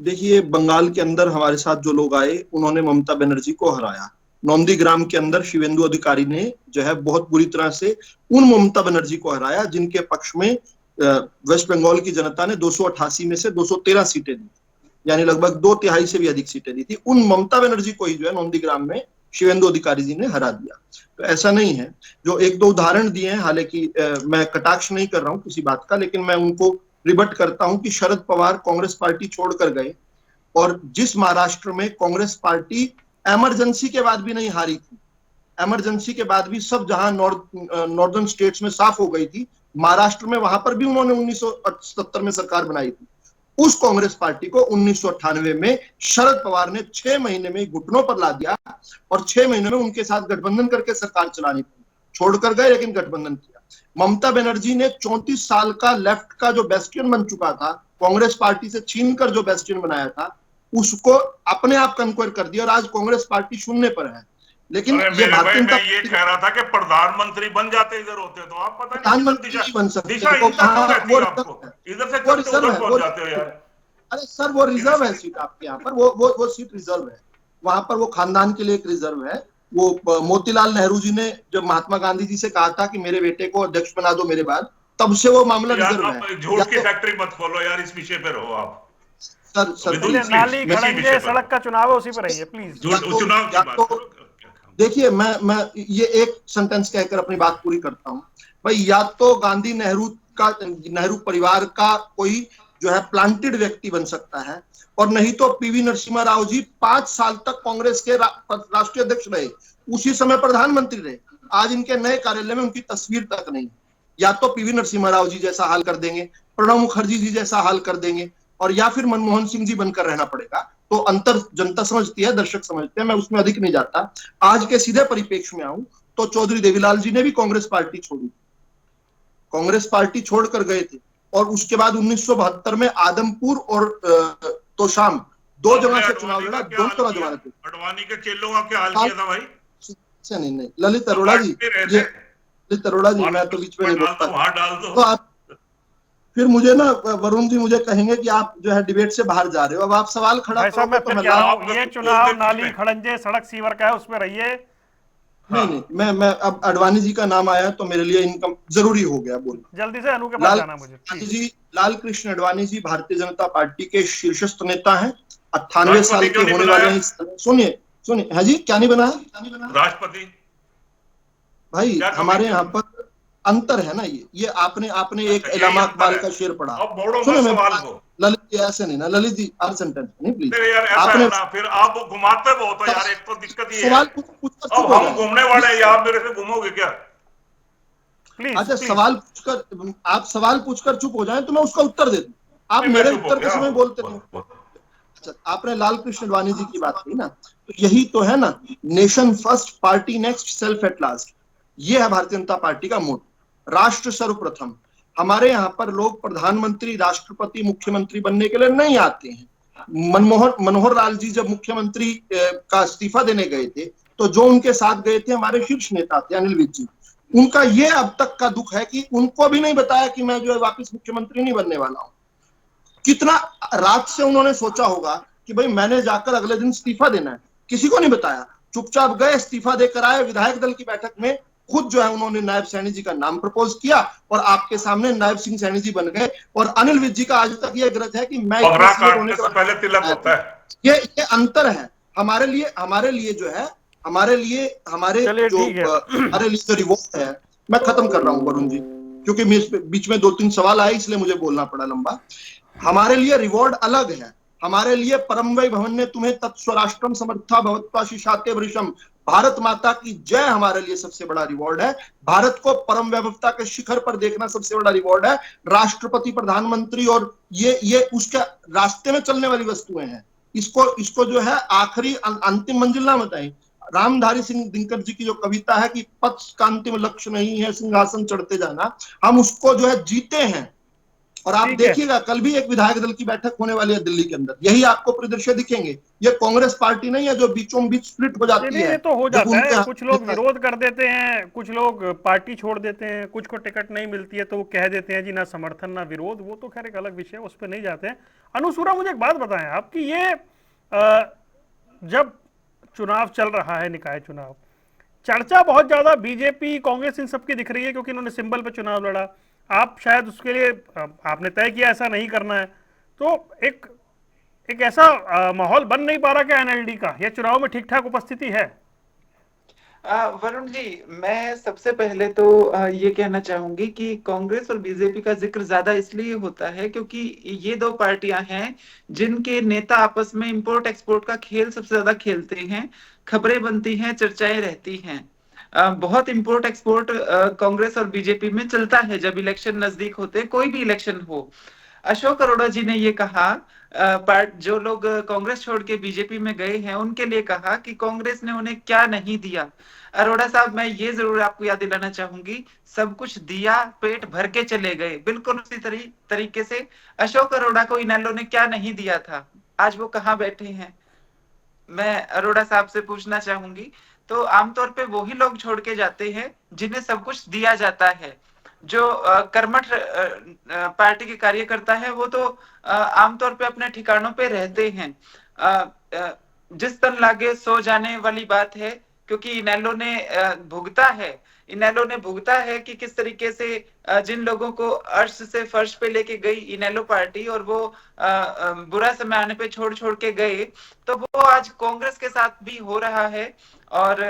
देखिए, बंगाल के अंदर हमारे साथ जो लोग आए उन्होंने ममता बनर्जी को हराया। नौंदीग्राम के अंदर शिवेंदु अधिकारी ने जो है बहुत बुरी तरह से उन ममता बनर्जी को हराया जिनके पक्ष में वेस्ट बंगाल की जनता ने 288 में से 213 सीटें दी, यानी लगभग 2/3 से भी अधिक सीटें दी थी। उन ममता बनर्जी को ही जो है नौंदीग्राम में शिवेंदु अधिकारी जी ने हरा दिया। तो ऐसा नहीं है, जो 1-2 उदाहरण दिए हैं, हालांकि मैं कटाक्ष नहीं कर रहा हूं किसी बात का, लेकिन मैं उनको रिबट करता हूं कि शरद पवार कांग्रेस पार्टी छोड़कर गए, और जिस महाराष्ट्र में कांग्रेस पार्टी इमरजेंसी के बाद भी नहीं हारी थी, इमरजेंसी के बाद भी सब जहां नॉर्दर्न स्टेट्स में साफ हो गई थी, महाराष्ट्र में वहां पर भी उन्होंने 1977 में सरकार बनाई थी। उस कांग्रेस पार्टी को 1998 में शरद पवार ने 6 महीने में घुटनों पर ला दिया, और 6 महीने में उनके साथ गठबंधन करके सरकार चलानी पड़ी। छोड़कर गए लेकिन गठबंधन किया। ममता बनर्जी ने 34 साल का लेफ्ट का जो बेस्टियन बन चुका था, कांग्रेस पार्टी से छीनकर जो बेस्टियन बनाया था, उसको अपने आप कन्क्वायर कर दिया, और आज कांग्रेस पार्टी शून्य पर है। लेकिन ये भारतीय जनता ये कह रहा था कि प्रधानमंत्री बन जाते इधर होते तो आप पता नहीं प्रधानमंत्री नहीं बन सकते। इधर से पहुंच जाते हो यार। अरे सर, वो रिजर्व है सीट आपके यहाँ पर, वो सीट रिजर्व है, वहां पर वो खानदान के लिए एक रिजर्व है। वो मोतीलाल नेहरू जी ने जब महात्मा गांधी जी से कहा था कि मेरे बेटे को अध्यक्ष बना दो मेरे बाद, तब से वो मामला रिजर्व है। झूठ की फैक्ट्री मत खोलो यार, इस विषय पे रहो आप। सर नाली खड़ंजे सड़क का चुनाव है, उसी पर रहिए प्लीज। चुनाव की बात देखिए, मैं ये एक सेंटेंस कहकर अपनी बात पूरी करता हूं भाई। या तो गांधी नेहरू परिवार का कोई जो है प्लांटेड व्यक्ति बन सकता है, और नहीं तो पीवी नरसिम्हा राव जी 5 साल तक कांग्रेस के राष्ट्रीय अध्यक्ष रहे, उसी समय प्रधानमंत्री रहे। आज इनके नए कार्यालय में उनकी तस्वीर तक नहीं। या तो पीवी नरसिम्हा राव जी जैसा हाल कर देंगे, प्रणब मुखर्जी जी जैसा हाल कर देंगे, और या फिर मनमोहन सिंह जी बनकर रहना पड़ेगा। तो अंतर जनता समझती है, दर्शक समझते हैं, मैं उसमें अधिक नहीं जाता। आज के सीधे परिप्रेक्ष्य में आऊं तो चौधरी देवीलाल जी ने भी कांग्रेस पार्टी छोड़ी, कांग्रेस पार्टी छोड़कर गए थे, और उसके बाद 1972 में आदमपुर और तोशाम 2 जगह से चुनाव लड़ा, 2 तरह जमानत थे। अडवाणी के चेलों का क्या हाल किया था भाई? नहीं, ललित अरोड़ा जी, मैं तो बीच में नहीं बोलता। तो आप फिर मुझे ना वरुण जी मुझे कहेंगे कि आप जो है डिबेट से बाहर जा रहे हो। अब आप सवाल खड़ा करोगे तो मैं ये चुनाव नाली खड़ंजे सड़क सीवर का है, उसमें रहिए। नहीं, मैं अब अडवाणी जी का नाम आया तो मेरे लिए इनकम जरूरी हो गया बोलना। जल्दी से अनु के पास जाना मुझे। लाल कृष्ण अडवाणी जी भारतीय जनता पार्टी के शीर्षस्थ नेता हैं, 98 साल के होने वाले हैं। सुनिए है जी, क्या नहीं बना है राष्ट्रपति भाई? हमारे यहाँ पर अंतर है ना, ये आपने एक इलामा इकबाल का शेर पढ़ा। ललित जी ऐसे नहीं ना, ललित जी हर सेंटेंस नहीं प्लीज। आपने फिर आप घुमाते बहुत हो यार, एक तो दिक्कत ये है। अब हम घूमने वाले हैं, आप मेरे से घूमोगे क्या? अच्छा, आप सवाल पूछकर चुप हो जाएं तो मैं उसका उत्तर दे दूं। आप मेरे उत्तर के समय बोलते नहीं। अच्छा, आपने लाल कृष्ण अडवाणी जी की बात की ना, तो यही तो है ना, nation first, party next, self at last. ये है भारतीय जनता पार्टी का मोटो, राष्ट्र सर्वप्रथम। हमारे यहाँ पर लोग प्रधानमंत्री, राष्ट्रपति, मुख्यमंत्री बनने के लिए नहीं आते हैं। मनोहर लाल जी जब मुख्यमंत्री का इस्तीफा देने गए थे, तो जो उनके साथ गए थे हमारे शीर्ष नेता थे अनिल विज जी। उनका ये अब तक का दुख है कि उनको भी नहीं बताया कि मैं जो है वापस मुख्यमंत्री नहीं बनने वाला हूं। कितना रात से उन्होंने सोचा होगा कि भाई मैंने जाकर अगले दिन इस्तीफा देना है, किसी को नहीं बताया। चुपचाप गए, इस्तीफा देकर आए। विधायक दल की बैठक में खुद जो है उन्होंने नायब सैनी जी का नाम प्रपोज किया और आपके सामने नायब सिंह सैनी जी बन गए। और अनिल विज जी का आज तक ये ग्रज है कि मैं पहले तिलक होता है। ये अंतर है हमारे लिए जो है, हमारे लिए जो रिवोल्ट है। मैं खत्म कर रहा हूं वरुण जी, क्योंकि बीच में 2-3 सवाल आए, इसलिए मुझे बोलना पड़ा लंबा। हमारे लिए रिवॉर्ड अलग है। हमारे लिए परम वै भवन ने तुम्हें तत्स्वराष्ट्रम समर्था भवत्वा शिशाते वृषम, भारत माता की जय हमारे लिए सबसे बड़ा रिवॉर्ड है। भारत को परम वैभवता के शिखर पर देखना सबसे बड़ा रिवॉर्ड है। राष्ट्रपति, प्रधानमंत्री और ये उसके रास्ते में चलने वाली वस्तुएं हैं। इसको जो है आखिरी अंतिम मंजिल ना बताएं। रामधारी सिंह दिनकर जी की जो कविता है कि पथ का अंतिम लक्ष्य नहीं है सिंहासन चढ़ते जाना, हम उसको जो है जीते हैं। और आप देखिएगा कल भी एक विधायक दल की बैठक होने वाली है दिल्ली के अंदर, यही आपको परिदृश्य दिखेंगे। ये कांग्रेस पार्टी नहीं है जो बीचों बीच स्प्लिट हो जाती है। ये तो हो जाता है, कुछ लोग विरोध कर देते हैं, कुछ लोग पार्टी छोड़ देते हैं, कुछ को टिकट नहीं मिलती है तो वो कह देते हैं जी ना समर्थन ना विरोध। वो तो खैर एक अलग विषय है, उस पर नहीं जाते हैं। अनुसूरा, मुझे एक बात बताएं आप कि ये जब चुनाव चल रहा है, निकाय चुनाव, चर्चा बहुत ज्यादा बीजेपी, कांग्रेस इन सबकी दिख रही है क्योंकि इन्होंने सिंबल पे चुनाव लड़ा। आप शायद उसके लिए आपने तय किया ऐसा नहीं करना है, तो एक ऐसा माहौल बन नहीं पा रहा क्या एनएलडी का? यह चुनाव में ठीक ठाक उपस्थिति है? वरुण जी, मैं सबसे पहले तो ये कहना चाहूंगी कि कांग्रेस और बीजेपी का जिक्र ज्यादा इसलिए होता है क्योंकि ये दो पार्टियां हैं जिनके नेता आपस में इंपोर्ट एक्सपोर्ट का खेल सबसे ज्यादा खेलते हैं। खबरें बनती हैं, चर्चाएं रहती हैं। बहुत इंपोर्ट एक्सपोर्ट कांग्रेस और बीजेपी में चलता है जब इलेक्शन नजदीक होते, कोई भी इलेक्शन हो। अशोक अरोड़ा जी ने ये कहा, जो लोग कांग्रेस छोड़ के बीजेपी में गए हैं उनके लिए कहा कि कांग्रेस ने उन्हें क्या नहीं दिया। अरोड़ा साहब, मैं ये जरूर आपको याद दिलाना चाहूंगी, सब कुछ दिया, पेट भर के चले गए। बिल्कुल उसी तरीके से अशोक अरोड़ा को इनेलो ने क्या नहीं दिया था, आज वो कहाँ बैठे हैं, मैं अरोड़ा साहब से पूछना चाहूंगी। तो आमतौर पे वही लोग छोड़ के जाते हैं जिन्हें सब कुछ दिया जाता है। जो कर्मठ पार्टी के कार्यकर्ता है वो तो आमतौर पे अपने ठिकानों पे रहते हैं। जिस तन लागे सो जाने वाली बात है, क्योंकि इनेलो ने भुगता है कि किस तरीके से जिन लोगों को अर्श से फर्श पे लेके गई इनेलो पार्टी और वो बुरा समय आने पे छोड़ के गए, तो वो आज कांग्रेस के साथ भी हो रहा है। और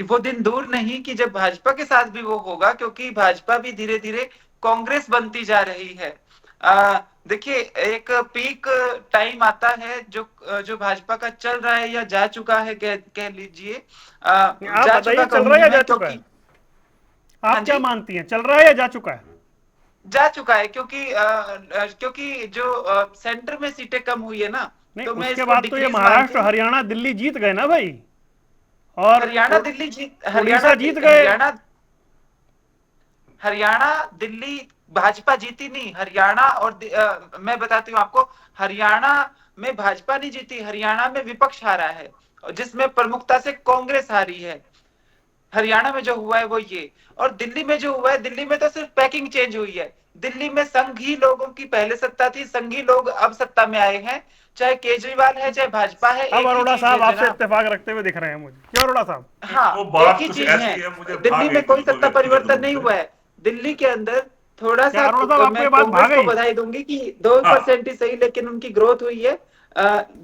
वो दिन दूर नहीं कि जब भाजपा के साथ भी वो होगा, क्योंकि भाजपा भी धीरे धीरे कांग्रेस बनती जा रही है। देखिए, एक पीक टाइम आता है जो भाजपा का चल रहा है या जा चुका है, कह लीजिए। जा चुका, चल रहा है या जा चुका है? आप क्या मानती हैं, चल रहा है या जा चुका है? जा चुका है, क्योंकि जो सेंटर में सीटें कम हुई है ना, तो उसके बाद तो ये महाराष्ट्र, हरियाणा, दिल्ली जीत गए ना भाई। और हरियाणा जीत गए। हरियाणा दिल्ली भाजपा जीती नहीं, हरियाणा और मैं बताती हूँ आपको, हरियाणा में भाजपा नहीं जीती, हरियाणा में विपक्ष हारा है, जिसमें प्रमुखता से कांग्रेस हारी है। हरियाणा में जो हुआ है वो ये। और दिल्ली में जो हुआ है, दिल्ली में तो सिर्फ पैकिंग चेंज हुई है। दिल्ली में संघी लोगों की पहले सत्ता थी, संघी लोग अब सत्ता में आए हैं, चाहे केजरीवाल है चाहे भाजपा है। अब अरोड़ा साहब आपसे इत्तेफाक रखते हुए दिख रहे हैं मुझे, क्या अरोड़ा साहब? हाँ, एक ही चीज है, दिल्ली में कोई सत्ता परिवर्तन नहीं हुआ है। दिल्ली के अंदर थोड़ा सा मैं कांग्रेस को बधाई दूंगी कि 2% ही सही, लेकिन उनकी ग्रोथ हुई है।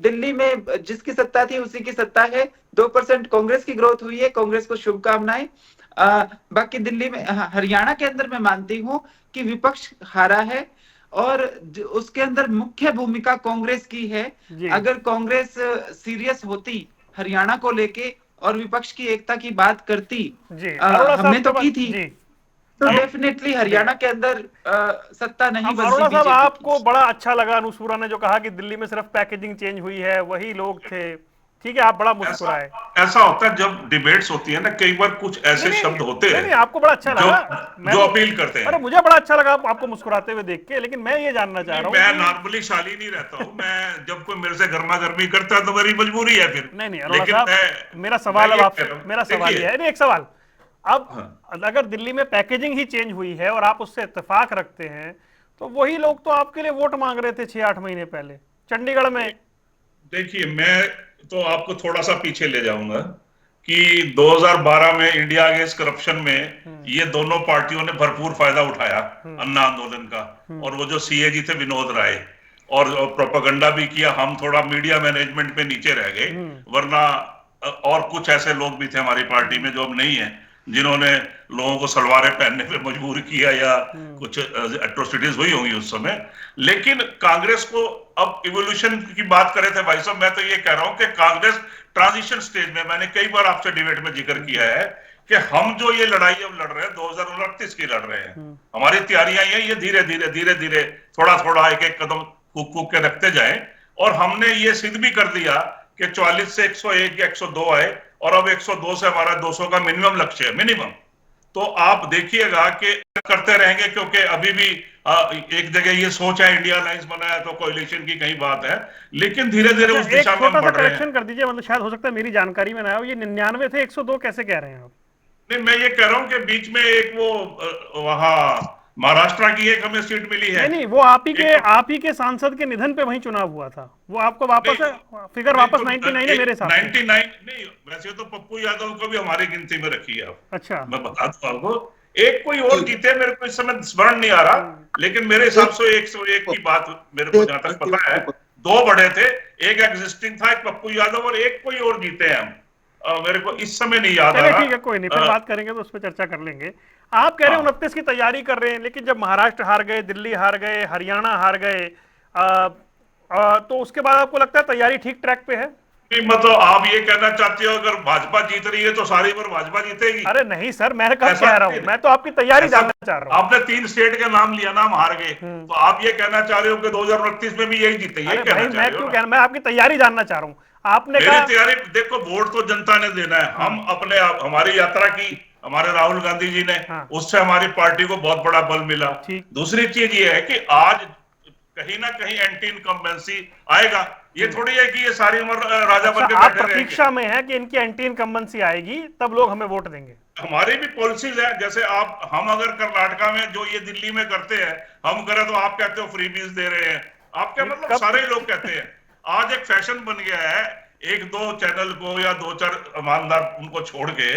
दिल्ली में जिसकी सत्ता थी उसी की सत्ता है, 2% कांग्रेस की ग्रोथ हुई है, कांग्रेस को शुभकामनाएं। बाकी दिल्ली में, हरियाणा के अंदर मैं मानती हूँ कि विपक्ष हारा है और उसके अंदर मुख्य भूमिका कांग्रेस की है। अगर कांग्रेस सीरियस होती हरियाणा को लेके और विपक्ष की एकता की बात करती, हमने तो की थी, तो डेफिनेटली हरियाणा के अंदर सत्ता नहीं बनती बीजेपी की। आपको बड़ा अच्छा लगा अनुसूरा ने जो कहा कि दिल्ली में सिर्फ पैकेजिंग चेंज हुई है, वही लोग थे, ठीक है, आप बड़ा मुस्कुराए। ऐसा होता है जब डिबेट्स होती है ना, कई बार कुछ ऐसे शब्द होते हैं नहीं, आपको बड़ा अच्छा लगा जो अपील करते हैं। अरे मुझे बड़ा अच्छा लगा आपको मुस्कुराते हुए देख के, लेकिन मैं ये जानना चाह रहा हूँ, मैं नॉर्मली शालीन नहीं रहता हूँ। मैं जब कोई मेरे से गर्मा गर्मी करता है तो मेरी मजबूरी है फिर। नहीं अरोड़ा साहब, मेरा सवाल अब आपसे, मेरा सवाल ये है, एक सवाल, अब अगर दिल्ली में पैकेजिंग ही चेंज हुई है और आप उससे इत्तेफाक रखते हैं, तो वही लोग तो आपके लिए वोट मांग रहे थे 6-8 महीने पहले चंडीगढ़ में। देखिए, मैं तो आपको थोड़ा सा पीछे ले जाऊंगा कि 2012 में इंडिया अगेंस्ट करप्शन में ये दोनों पार्टियों ने भरपूर फायदा उठाया अन्ना आंदोलन का, और वो जो सीएजी थे विनोद राय, और प्रोपेगेंडा भी किया। हम थोड़ा मीडिया मैनेजमेंट पे नीचे रह गए, वरना और कुछ ऐसे लोग भी थे हमारी पार्टी में जो अब नहीं है, जिन्होंने लोगों को सलवारें पहनने पे मजबूर किया या कुछ एट्रोसिटीज हुई होंगी उस समय। लेकिन कांग्रेस को अब इवोल्यूशन की बात करे थे भाई साहब, मैं तो ये कह रहा हूं कि कांग्रेस ट्रांजिशन स्टेज में, मैंने कई बार आपसे डिबेट में जिक्र किया है कि हम जो ये लड़ाई अब लड़ रहे हैं 2029 की लड़ रहे हैं, हमारी तैयारियां ये धीरे धीरे थोड़ा थोड़ा एक एक कदम कूक के रखते जाएं, और हमने ये सिद्ध भी कर दिया कि 44 से 101 या 102 आए, और अब 102 से हमारा 200 का मिनिमम लक्ष्य है, मिनिमम। तो आप देखिएगा कि करते रहेंगे, क्योंकि अभी भी एक जगह ये सोच है इंडिया अलायंस बना है तो कोalition की कहीं बात है, लेकिन धीरे धीरे उस दिशा में हम बढ़ रहे हैं। कर दीजिए, मतलब शायद हो सकता है मेरी जानकारी में ना हो, ये 99 थे 102 कैसे कह रहे हैं आप? नहीं, मैं ये कह रहा हूं कि बीच में एक वो वहां महाराष्ट्र की एक हमें सीट मिली है। नहीं, वो आप ही के सांसद के निधन पे वहीं चुनाव हुआ था, वो आपको वापस फिगर वापस 99 है मेरे साथ। 99 नहीं, वैसे तो पप्पू यादव को भी हमारी गिनती में रखी है। अच्छा, मैं बता दूं आपको, एक कोई और जीते, मेरे को इस समय स्मरण नहीं आ रहा, लेकिन मेरे हिसाब से 101 की बात मेरे को जहां तक पता है, 2 बड़े थे, एक एग्जिस्टिंग था, एक पप्पू यादव, और एक कोई और जीते हैं हम, मेरे को इस समय नहीं याद आ रहा। ठीक है, कोई नहीं, फिर बात करेंगे तो उस पर चर्चा कर लेंगे। आप कह रहे हैं 29 की तैयारी कर रहे हैं, लेकिन जब महाराष्ट्र हार गए, दिल्ली हार गए, हरियाणा हार गए, तो उसके बाद आपको लगता है तैयारी ठीक ट्रैक पे है? मतलब आप ये कहना चाहते हो अगर भाजपा जीत रही है तो सारी बार भाजपा जीतेगी? अरे नहीं सर, मैं कब कह रहा हूँ, मैं तो आपकी तैयारी जानना चाह रहा हूँ। आपने 3 स्टेट के नाम लिया ना, हम हार गए, तो आप ये कहना चाह रहे हो कि 2029 में भी यही जीतेंगे? मैं क्यों कहना, मैं आपकी तैयारी जानना चाह रहा हूँ। आपने कहा तैयारी, देखो वोट तो जनता ने देना है, हम अपने हमारी यात्रा की, हमारे राहुल गांधी जी ने, उससे हमारी पार्टी को बहुत बड़ा बल मिला। दूसरी चीज ये है कि आज कहीं ना कहीं एंटी इनकम्बेंसी आएगा, ये थोड़ी है कि ये सारी उम्र राजा बन के बैठे रहेंगे। प्रतीक्षा में है कि इनकी एंटी इनकम्बेंसी आएगी तब लोग हमें वोट देंगे। हमारी भी पॉलिसीज है, जैसे हम अगर कर्नाटका में जो ये दिल्ली में करते हैं, हम करें तो आप कहते हो फ्रीबीज दे रहे हैं, आपके मतलब सारे लोग कहते हैं। आज एक फैशन बन गया है, 1-2 चैनल को या 2-4 ईमानदार उनको छोड़ के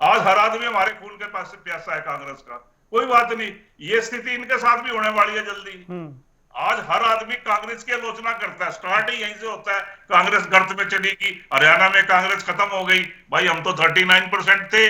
आज हर आदमी हमारे खून के पास से प्यासा है कांग्रेस का। कोई बात नहीं, ये स्थिति इनके साथ भी होने वाली है जल्दी। आज हर आदमी कांग्रेस की आलोचना करता है, स्टार्ट ही यहीं से होता है, कांग्रेस गर्त में चलेगी, हरियाणा में कांग्रेस खत्म हो गई, भाई हम तो 39% थे,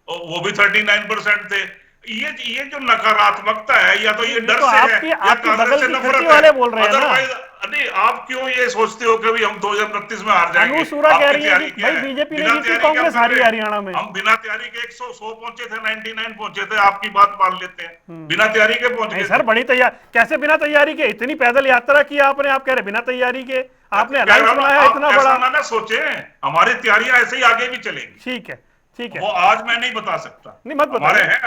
वो भी 39% थे। ये जो नकारात्मकता है, या तो ये डर से है या कांग्रेस से नफरत है, बोल रहे हैं अदरवाइज नहीं। आप क्यों ये सोचते हो कि हम 2029 में हार जाएंगे? कह रही है कि भाई बीजेपी ने जीती, कांग्रेस हारी हरियाणा में। हम बिना तैयारी के 100 पहुंचे थे, 99 पहुंचे थे, आपकी बात मान लेते हैं, बिना तैयारी के पहुंच गए। सर बड़ी तैयारी कैसे बिना तैयारी के? इतनी पैदल यात्रा की आपने, आप कह रहे बिना तैयारी के? आपने अलायंस बनाया इतना बड़ा, ना सोचे, हमारी तैयारियां ऐसे ही आगे भी चलेंगी। ठीक है, ठीक है, वो आज मैं नहीं बता सकता, नहीं मत बताइए,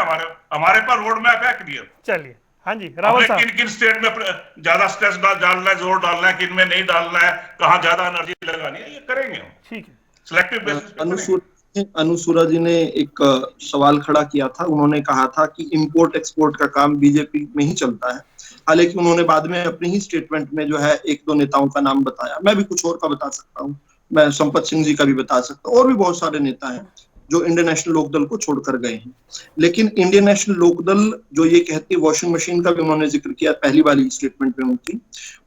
हमारे पास रोड मैप है क्लियर। चलिए, हाँ जी रावल साहब, किन स्टेट में ज्यादा स्ट्रेस डालना है, जोर डालना है, किन में नहीं डालना है, कहाँ ज्यादा एनर्जी लगानी है, ये करेंगे हम। ठीक है, सिलेक्टिव बेसिस। अनुसूरा जी ने एक सवाल खड़ा किया था, उन्होंने कहा था कि इंपोर्ट एक्सपोर्ट का काम बीजेपी में ही चलता है। हालांकि उन्होंने बाद में अपनी ही स्टेटमेंट में जो है 1-2 नेताओं का नाम बताया, मैं भी कुछ और का बता सकता हूँ, मैं संपत सिंह जी का भी बता सकता हूँ, और भी बहुत सारे नेता हैं जो इंडियन नेशनल लोकदल को छोड़कर गए हैं। लेकिन इंडियन नेशनल लोकदल जो ये कहती है, वॉशिंग मशीन का भी उन्होंने जिक्र किया पहली वाली स्टेटमेंट में उनकी,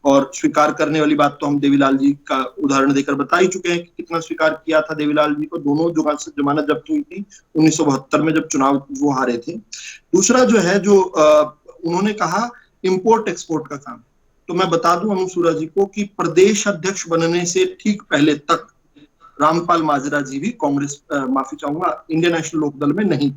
और स्वीकार करने वाली बात तो हम देवीलाल जी का उदाहरण देकर बता ही चुके हैं कि कितना स्वीकार किया था देवीलाल जी को। दोनों जमानत जब्त हुई थी 1972 में जब चुनाव वो हारे थे। दूसरा जो है, जो उन्होंने कहा इंपोर्ट एक्सपोर्ट का काम, तो मैं बता दूं अनुसूरा जी को कि प्रदेश अध्यक्ष बनने से ठीक पहले तक रामपाल माजरा जी भी कांग्रेस, माफी चाहूंगा, इंडियन नेशनल लोकदल में नहीं,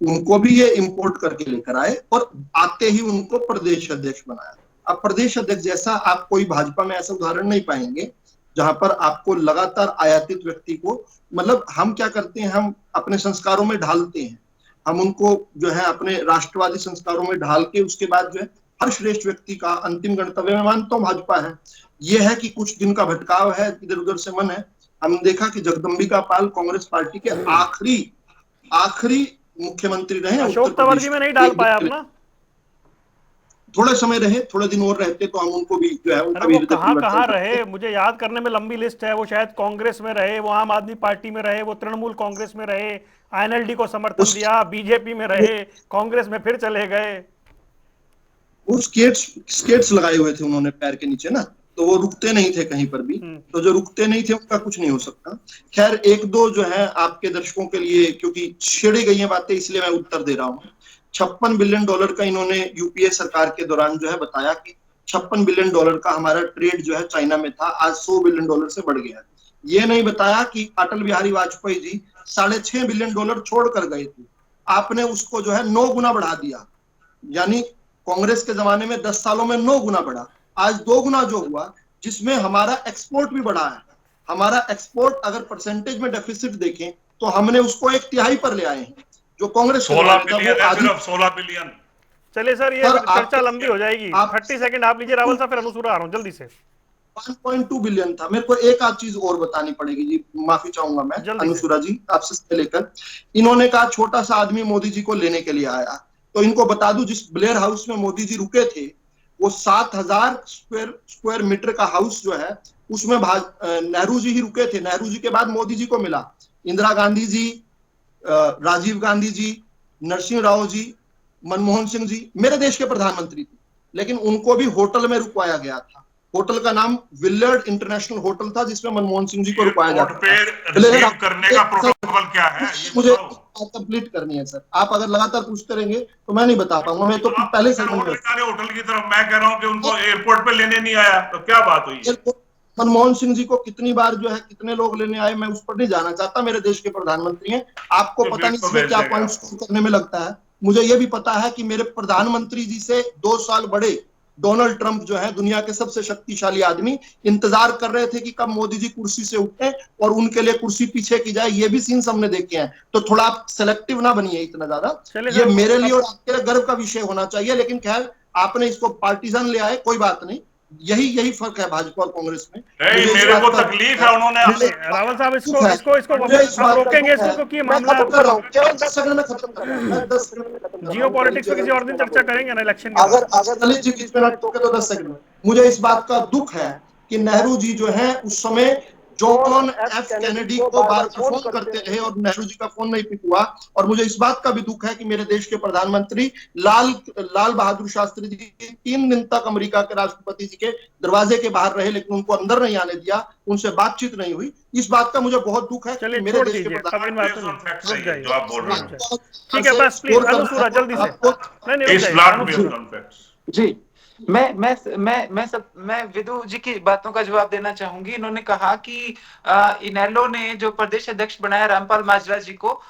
उनको भी ये इंपोर्ट करके लेकर आए और आते ही उनको प्रदेश अध्यक्ष बनाया। अब प्रदेश अध्यक्ष जैसा आप कोई भाजपा में ऐसा उदाहरण नहीं पाएंगे जहां पर आपको लगातार आयातित व्यक्ति को, मतलब हम क्या करते हैं, हम अपने संस्कारों में ढालते हैं, हम उनको जो है अपने राष्ट्रवादी संस्कारों में ढाल के उसके बाद जो है हर श्रेष्ठ व्यक्ति का अंतिम गंतव्य मैं मानता हूं भाजपा है। यह है कि कुछ दिन का भटकाव है, इधर उधर से मन है। हम देखा कि जगदम्बिका पाल कांग्रेस पार्टी के आखिरी मुख्यमंत्री रहे। अशोक तंवर जी में नहीं डाल पाया अपना, थोड़े समय रहे, थोड़े दिन और रहते तो हम उनको भी जो है उनका भी कहाँ रहे, मुझे याद करने में लंबी लिस्ट है। वो शायद कांग्रेस में रहे, वो आम आदमी पार्टी में रहे, वो तृणमूल कांग्रेस में रहे, आईएनएलडी को समर्थन दिया, बीजेपी में रहे, कांग्रेस में फिर चले गए। वो स्केट्स लगाए हुए थे उन्होंने पैर के नीचे ना, तो वो रुकते नहीं थे कहीं पर भी, तो जो रुकते नहीं थे उनका कुछ नहीं हो सकता। खैर एक दो जो है आपके दर्शकों के लिए, क्योंकि छेड़ी गई हैं बातें, इसलिए मैं उत्तर दे रहा हूँ। $56 बिलियन का इन्होंने यूपीए सरकार के दौरान जो है बताया कि $56 बिलियन का हमारा ट्रेड जो है चाइना में था, आज $100 बिलियन से बढ़ गया। ये नहीं बताया कि अटल बिहारी वाजपेयी जी $6.5 बिलियन छोड़ कर गए थे, आपने उसको जो है 9 गुना बढ़ा दिया। यानी कांग्रेस के जमाने में 10 सालों में 9 गुना बढ़ा, आज 2 गुना जो हुआ, जिसमें हमारा एक्सपोर्ट भी बढ़ा है। हमारा एक्सपोर्ट अगर परसेंटेज में डेफिसिट देखें तो हमने उसको 1/3 पर ले आए हैं, जो कांग्रेस 16 बिलियन। चलिए सर, ये चर्चा लंबी हो जाएगी। 30 सेकंड आप लीजिए रावल साहब, फिर अनुसूरा आ रहा हूं जल्दी से। 1.2 बिलियन था। मेरे को एक आध चीज और बतानी पड़ेगी जी, माफी चाहूंगा मैं अनुसूरा जी आपसे लेकर। इन्होंने कहा छोटा सा आदमी मोदी जी को लेने के लिए आया, तो इनको बता दूं जिस ब्लेयर हाउस में मोदी जी रुके थे वो 7000 स्क्वायर मीटर का हाउस जो है उसमें नेहरू जी ही रुके थे। नेहरू जी के बाद मोदी जी को मिला इंदिरा गांधी जी, राजीव गांधी जी, नरसिंह राव जी, मनमोहन सिंह जी मेरे देश के प्रधानमंत्री थे, लेकिन उनको भी होटल में रुकवाया गया था। होटल का नाम विलियर्ड इंटरनेशनल होटल था, जिसमें मनमोहन सिंह जी को रुकवाया गया था। करने का प्रोटोकॉल क्या है मुझे कंप्लीट करनी है सर, आप अगर लगातार पूछते रहेंगे तो मैं नहीं बता पाऊंगा। मैं तो पहले से होटल की तरफ मैं कह रहा हूं कि उनको एयरपोर्ट पे लेने नहीं आया, तो क्या बात हुई? मनमोहन सिंह जी को कितनी बार जो है कितने लोग लेने आए मैं उस पर नहीं जाना चाहता, मेरे देश के प्रधानमंत्री हैं। आपको पता नहीं इसमें क्या पॉइंट स्कोर करने में लगता है। मुझे यह भी पता है कि मेरे प्रधानमंत्री जी से 2 साल बड़े डोनाल्ड ट्रंप जो है दुनिया के सबसे शक्तिशाली आदमी, इंतजार कर रहे थे कि कब मोदी जी कुर्सी से उठे और उनके लिए कुर्सी पीछे की जाए। ये भी सीन हमने देखे हैं, तो थोड़ा आप सेलेक्टिव ना बनिए इतना ज्यादा। ये मेरे लिए और आपके लिए गर्व का विषय होना चाहिए, लेकिन खैर आपने इसको पार्टीजन ले आए, कोई बात नहीं। यही फर्क है भाजपा और कांग्रेस में। मेरे को तकलीफ है, उन्होंने रावल साहब इसको रोकेंगे, इसको कि मामला केवल 10 सेकंड में खत्म कर रहा हूं। 10 सेकंड में खत्म। जियो पॉलिटिक्स पे किसी और दिन चर्चा करेंगे ना इलेक्शन के। अगर ललित जी बीच में ना टोके तो 10 सेकंड में। मुझे इस बात का दुख है कि नेहरू जी जो है उस समय जॉन एफ कैनेडी को बार फोन करते रहे और नेहरू जी का फोन नहीं पिक हुआ। और मुझे इस बात का भी दुख है कि मेरे देश के प्रधानमंत्री लाल बहादुर शास्त्री जी 3 दिन तक अमेरिका के राष्ट्रपति जी के दरवाजे के बाहर रहे, लेकिन उनको अंदर नहीं आने दिया, उनसे बातचीत नहीं हुई। इस बात का मुझे बहुत दुख है कि मेरे देश के प्रधानमंत्री। ठीक है, बस प्लीज अनुसूरा जल्दी से। जी, मैं विदु जी की बातों का जवाब देना चाहूंगी। इन्होंने कहा कि इनेलो ने जो प्रदेश अध्यक्ष बनाया रामपाल माजरा जी को,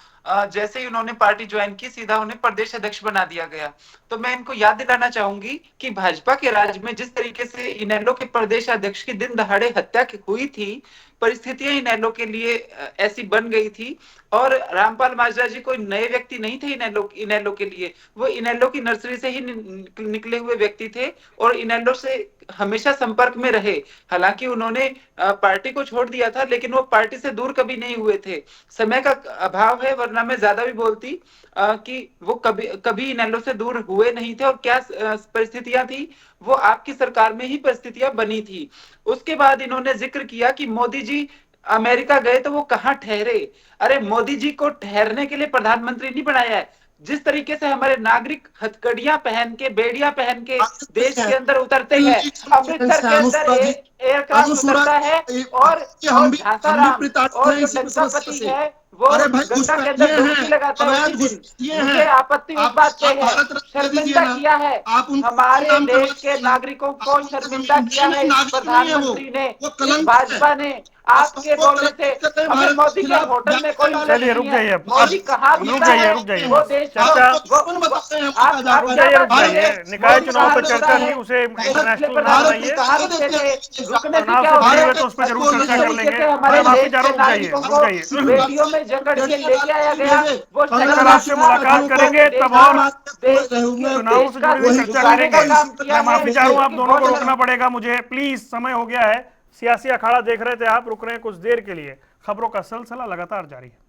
जैसे ही उन्होंने पार्टी ज्वाइन की सीधा उन्हें प्रदेश अध्यक्ष बना दिया गया। तो मैं इनको याद दिलाना चाहूंगी कि भाजपा के राज में जिस तरीके से इनेलो के प्रदेश अध्यक्ष की दिन दहाड़े हत्या हुई थी, परिस्थितियां इनेलो के लिए ऐसी बन गई थी। और रामपाल माजरा जी कोई नए व्यक्ति नहीं थे इनेलो के लिए, वो इनेलो की नर्सरी से ही निकले हुए व्यक्ति थे और इनेलो से हमेशा संपर्क में रहे। हालांकि उन्होंने पार्टी को छोड़ दिया था, लेकिन वो पार्टी से दूर कभी नहीं हुए थे। समय का अभाव है, वरना मैं ज्यादा भी बोलती कि वो कभी इनेलो से दूर हुए नहीं थे। और क्या परिस्थितियां थी, वो आपकी सरकार में ही परिस्थितियां बनी थी। उसके बाद इन्होंने जिक्र किया कि मोदी जी अमेरिका गए तो वो कहाँ ठहरे। अरे मोदी जी को ठहरने के लिए प्रधानमंत्री नहीं बनाया है। जिस तरीके से हमारे नागरिक हथकड़ियां पहन के, बेड़ियां पहन के देश के अंदर उतरते हैं, अमृतसर के अंदर एयरक्राफ्ट उतरता है और झांसाराम और जो लंकापति है वो गंगा के अंदर डुबकी लगाता है। मुझे आपत्ति इस बात पे है, शर्मिंदा किया है हमारे देश के नागरिकों को, शर्मिंदा किया है प्रधानमंत्री ने, भाजपा ने। आपके बोलने से हमें मोदी के होटल में कोई रुक जाइए, मोदी कहाँ रुक जाइए, वो देश निकाय चुनाव पर चर्चा नहीं, उसे इंटरनेशनल बनाइए। रुकने की चुनाव क्या से जुड़े हुए होता तो उस पर जरूर चर्चा कर लेंगे। हमारे मैं माफी देश चाह रहा के हूं, रुक जाइए, नागरिकों रुक को जाइए। बेटियों में जकड़ के लेके आया गया, वो सर आपसे मुलाकात करेंगे तब और चुनाव से जुड़ी हुई चर्चा करेंगे। मैं माफी चाह रहा हूं, आप दोनों को रुकना पड़ेगा मुझे, प्लीज, समय हो गया है। सियासी अखाड़ा देख रहे थे आप, रुक रहे हैं कुछ देर के लिए। खबरों का सिलसिला लगातार जारी है।